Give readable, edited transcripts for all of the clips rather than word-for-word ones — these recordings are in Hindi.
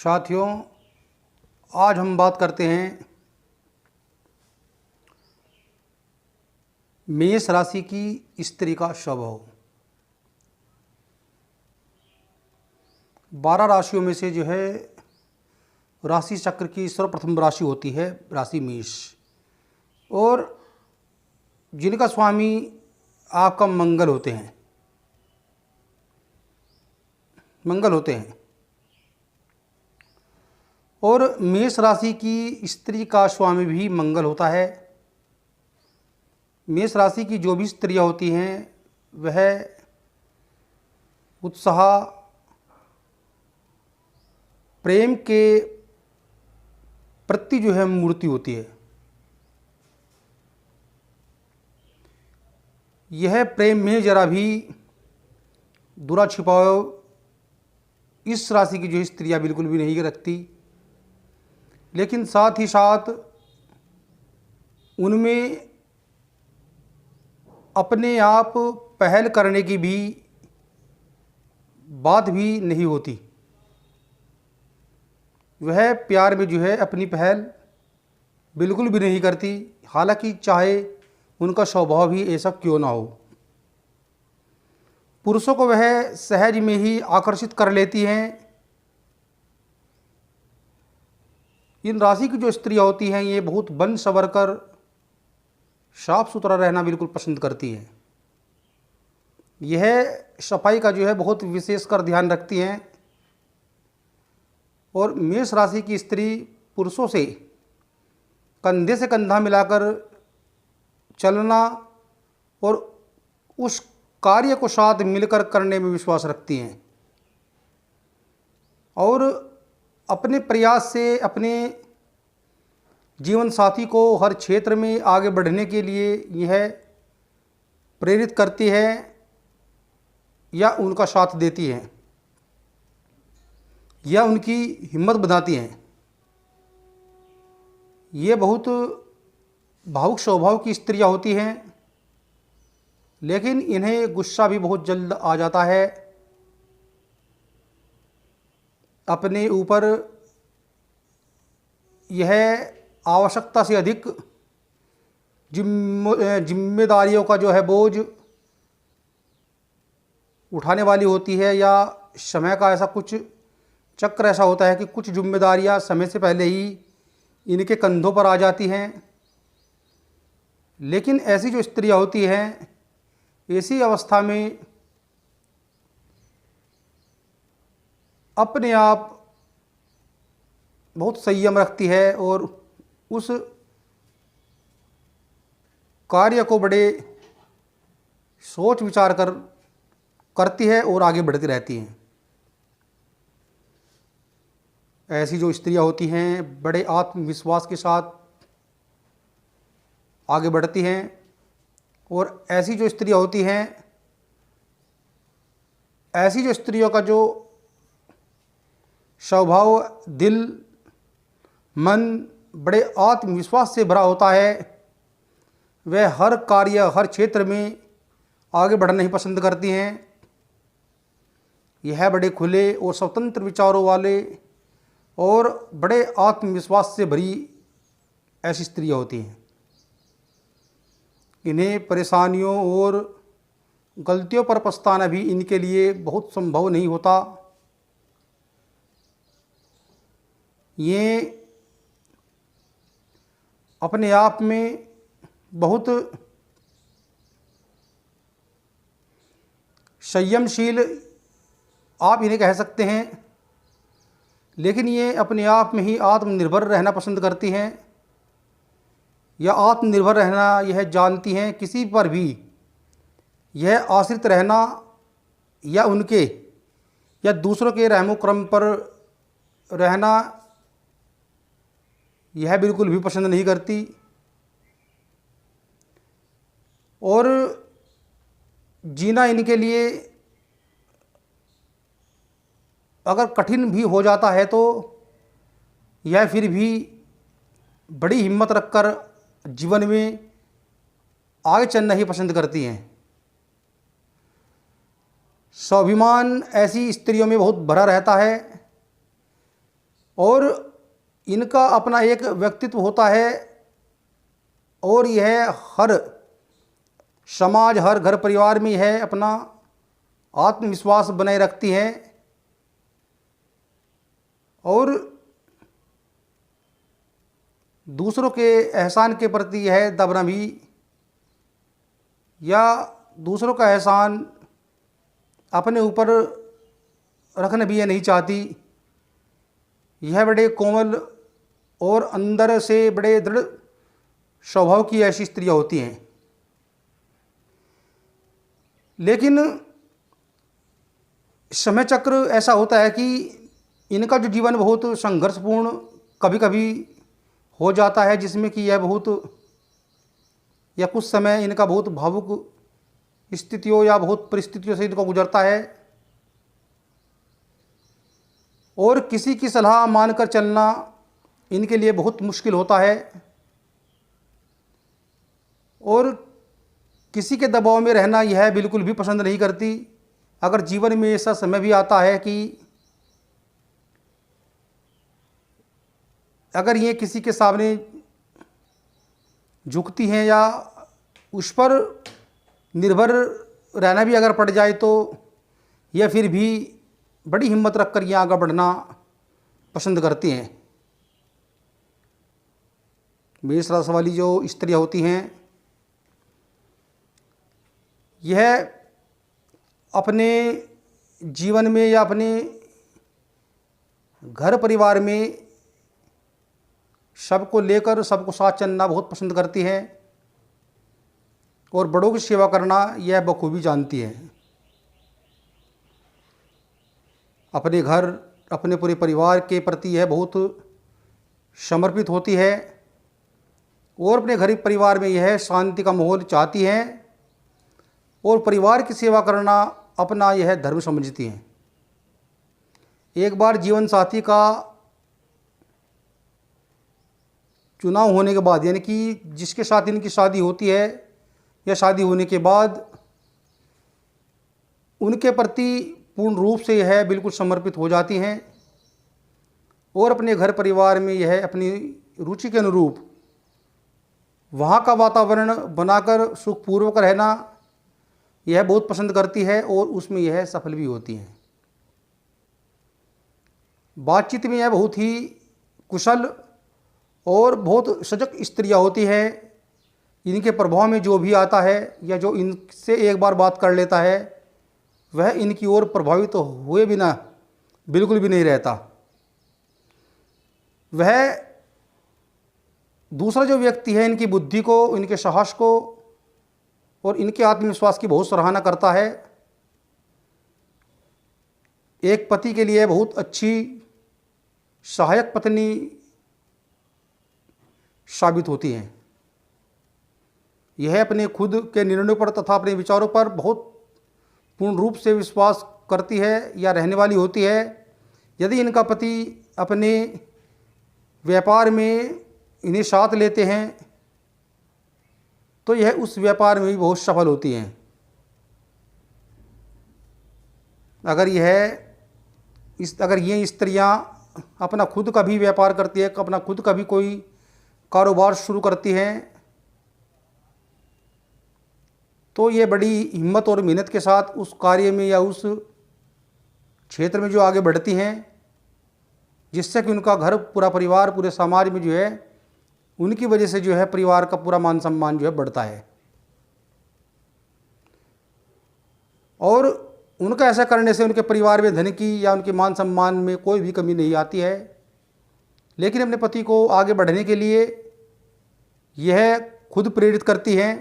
साथियों, आज हम बात करते हैं मेष राशि की स्त्री का स्वभाव। 12 राशियों में से जो है राशि चक्र की सर्वप्रथम राशि होती है राशि मेष, और जिनका स्वामी आपका मंगल होते हैं। और मेष राशि की स्त्री का स्वामी भी मंगल होता है। मेष राशि की जो भी स्त्रियां होती हैं वह उत्साह, प्रेम के प्रति जो है मूर्ति होती है। यह प्रेम में जरा भी बुरा छिपाव इस राशि की जो स्त्रियां बिल्कुल भी नहीं रखती, लेकिन साथ ही साथ उनमें अपने आप पहल करने की भी बात भी नहीं होती। वह प्यार में जो है अपनी पहल बिल्कुल भी नहीं करती, हालांकि चाहे उनका स्वभाव ही ऐसा क्यों ना हो। पुरुषों को वह सहज में ही आकर्षित कर लेती हैं। इन राशि की जो स्त्रियां होती हैं ये बहुत बन सवर कर साफ सुथरा रहना बिल्कुल पसंद करती हैं। यह सफाई का जो है बहुत विशेषकर ध्यान रखती हैं। और मेष राशि की स्त्री पुरुषों से कंधे से कंधा मिलाकर चलना और उस कार्य को साथ मिलकर करने में विश्वास रखती हैं, और अपने प्रयास से अपने जीवन साथी को हर क्षेत्र में आगे बढ़ने के लिए यह प्रेरित करती है या उनका साथ देती है या उनकी हिम्मत बढ़ाती हैं। ये बहुत भावुक स्वभाव की स्त्रियां होती हैं, लेकिन इन्हें गुस्सा भी बहुत जल्द आ जाता है। अपने ऊपर यह आवश्यकता से अधिक जिम्मेदारियों का जो है बोझ उठाने वाली होती है, या समय का ऐसा कुछ चक्र ऐसा होता है कि कुछ जिम्मेदारियां समय से पहले ही इनके कंधों पर आ जाती हैं। लेकिन ऐसी जो स्त्रियां होती हैं ऐसी अवस्था में अपने आप बहुत संयम रखती है और उस कार्य को बड़े सोच विचार कर करती है और आगे बढ़ती रहती हैं। ऐसी जो स्त्रियां होती हैं बड़े आत्मविश्वास के साथ आगे बढ़ती हैं, और ऐसी जो स्त्रियां होती हैं, ऐसी जो स्त्रियों का जो स्वभाव, दिल, मन बड़े आत्मविश्वास से भरा होता है। वह हर कार्य, हर क्षेत्र में आगे बढ़ना ही पसंद करती हैं। यह बड़े खुले और स्वतंत्र विचारों वाले और बड़े आत्मविश्वास से भरी ऐसी स्त्रियां होती हैं। इन्हें परेशानियों और गलतियों पर पछताना भी इनके लिए बहुत संभव नहीं होता। ये अपने आप में बहुत संयमशील आप इन्हें कह सकते हैं, लेकिन ये अपने आप में ही आत्मनिर्भर रहना पसंद करती हैं, या आत्मनिर्भर रहना यह जानती हैं। किसी पर भी यह आश्रित रहना या उनके या दूसरों के रहमो क्रम पर रहना यह बिल्कुल भी पसंद नहीं करती। और जीना इनके लिए अगर कठिन भी हो जाता है तो यह फिर भी बड़ी हिम्मत रखकर जीवन में आगे चलना ही पसंद करती हैं। स्वाभिमान ऐसी स्त्रियों में बहुत भरा रहता है। और इनका अपना एक व्यक्तित्व होता है और यह हर समाज, हर घर परिवार में यह अपना आत्मविश्वास बनाए रखती हैं और दूसरों के एहसान के प्रति यह दबना भी या दूसरों का एहसान अपने ऊपर रखना भी यह नहीं चाहती। यह बड़े कोमल और अंदर से बड़े दृढ़ स्वभाव की ऐसी स्त्रियां होती हैं। लेकिन समय चक्र ऐसा होता है कि इनका जो जीवन बहुत संघर्षपूर्ण कभी कभी हो जाता है, जिसमें कि यह बहुत या कुछ समय इनका बहुत भावुक स्थितियों या बहुत परिस्थितियों से इनको गुजरता है और किसी की सलाह मानकर चलना इनके लिए बहुत मुश्किल होता है और किसी के दबाव में रहना यह बिल्कुल भी पसंद नहीं करती। अगर जीवन में ऐसा समय भी आता है कि अगर ये किसी के सामने झुकती हैं या उस पर निर्भर रहना भी अगर पड़ जाए तो यह फिर भी बड़ी हिम्मत रखकर ये आगे बढ़ना पसंद करती हैं। मेष राशि वाली जो स्त्रियां होती हैं यह अपने जीवन में या अपने घर परिवार में सबको लेकर सबको साथ चलना बहुत पसंद करती है और बड़ों की सेवा करना यह बखूबी जानती है। अपने घर, अपने पूरे परिवार के प्रति यह बहुत समर्पित होती है और अपने घर परिवार में यह शांति का माहौल चाहती है और परिवार की सेवा करना अपना यह धर्म समझती हैं। एक बार जीवन साथी का चुनाव होने के बाद, यानी कि जिसके साथ इनकी शादी होती है या शादी होने के बाद, उनके प्रति पूर्ण रूप से यह बिल्कुल समर्पित हो जाती हैं और अपने घर परिवार में यह अपनी रुचि के अनुरूप वहाँ का वातावरण बनाकर सुखपूर्वक रहना यह बहुत पसंद करती है और उसमें यह सफल भी होती हैं। बातचीत में यह बहुत ही कुशल और बहुत सजग स्त्रियां होती हैं। इनके प्रभाव में जो भी आता है या जो इनसे एक बार बात कर लेता है वह इनकी ओर प्रभावित तो हुए बिना बिल्कुल भी नहीं रहता। वह दूसरा जो व्यक्ति है इनकी बुद्धि को, इनके साहस को और इनके आत्मविश्वास की बहुत सराहना करता है। एक पति के लिए बहुत अच्छी सहायक पत्नी साबित होती हैं। यह अपने खुद के निर्णयों पर तथा अपने विचारों पर बहुत पूर्ण रूप से विश्वास करती है या रहने वाली होती है। यदि इनका पति अपने व्यापार में इन्हें साथ लेते हैं तो यह उस व्यापार में भी बहुत सफल होती हैं। अगर ये स्त्रियां अपना खुद का भी व्यापार करती है, अपना खुद का भी कोई कारोबार शुरू करती हैं तो ये बड़ी हिम्मत और मेहनत के साथ उस कार्य में या उस क्षेत्र में जो आगे बढ़ती हैं, जिससे कि उनका घर, पूरा परिवार, पूरे समाज में जो है उनकी वजह से जो है परिवार का पूरा मान सम्मान जो है बढ़ता है। और उनका ऐसा करने से उनके परिवार में धन की या उनके मान सम्मान में कोई भी कमी नहीं आती है। लेकिन अपने पति को आगे बढ़ने के लिए यह खुद प्रेरित करती हैं।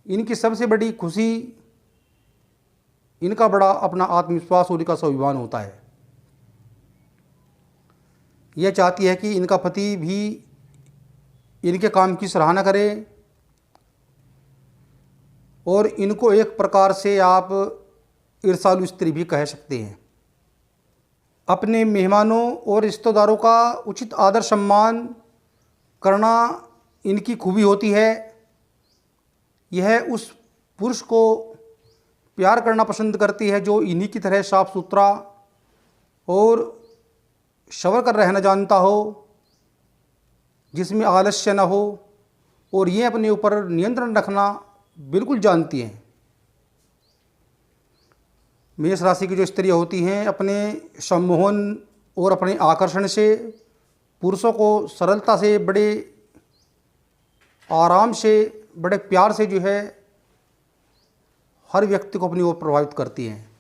इनकी सबसे बड़ी खुशी इनका बड़ा अपना आत्मविश्वास और इनका स्वाभिमान होता है। यह चाहती है कि इनका पति भी इनके काम की सराहना करे और इनको एक प्रकार से आप ईर्ष्यालु स्त्री भी कह सकते हैं। अपने मेहमानों और रिश्तेदारों का उचित आदर सम्मान करना इनकी खूबी होती है। यह उस पुरुष को प्यार करना पसंद करती है जो इन्हीं की तरह साफ सुथरा और संवर कर रहना जानता हो, जिसमें आलस्य न हो, और ये अपने ऊपर नियंत्रण रखना बिल्कुल जानती हैं। मेष राशि की जो स्त्रियाँ होती हैं, अपने सम्मोहन और अपने आकर्षण से पुरुषों को सरलता से, बड़े आराम से, बड़े प्यार से जो है हर व्यक्ति को अपनी ओर प्रभावित करती हैं।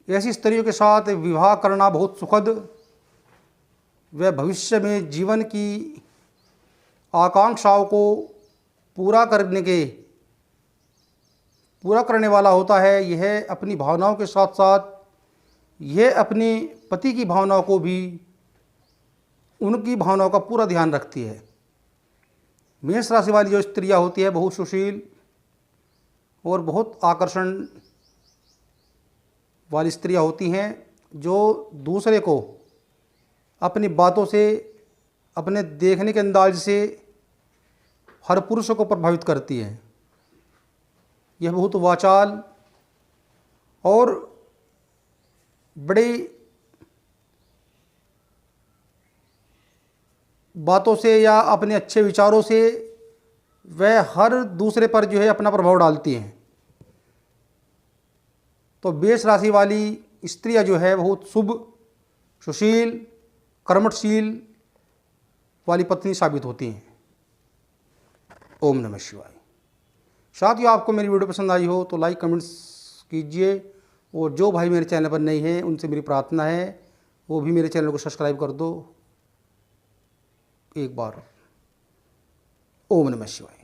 ऐसी स्त्रियों के साथ विवाह करना बहुत सुखद व भविष्य में जीवन की आकांक्षाओं को पूरा करने वाला होता है। यह अपनी भावनाओं के साथ साथ यह अपने पति की भावनाओं को भी, उनकी भावनाओं का पूरा ध्यान रखती है। मेष राशि वाली जो स्त्रियां होती है बहुत सुशील और बहुत आकर्षण वाली स्त्रियां होती हैं, जो दूसरे को अपनी बातों से, अपने देखने के अंदाज से हर पुरुष को प्रभावित करती हैं। यह बहुत वाचाल और बड़ी बातों से या अपने अच्छे विचारों से वह हर दूसरे पर जो है अपना प्रभाव डालती हैं। तो मेष राशि वाली स्त्रियां जो है बहुत शुभ, सुशील, कर्मठशील वाली पत्नी साबित होती हैं। ओम नमः शिवाय। साथियों, आपको मेरी वीडियो पसंद आई हो तो लाइक कमेंट्स कीजिए, और जो भाई मेरे चैनल पर नहीं है उनसे मेरी प्रार्थना है वो भी मेरे चैनल को सब्सक्राइब कर दो एक बार। ओम नमः शिवाय।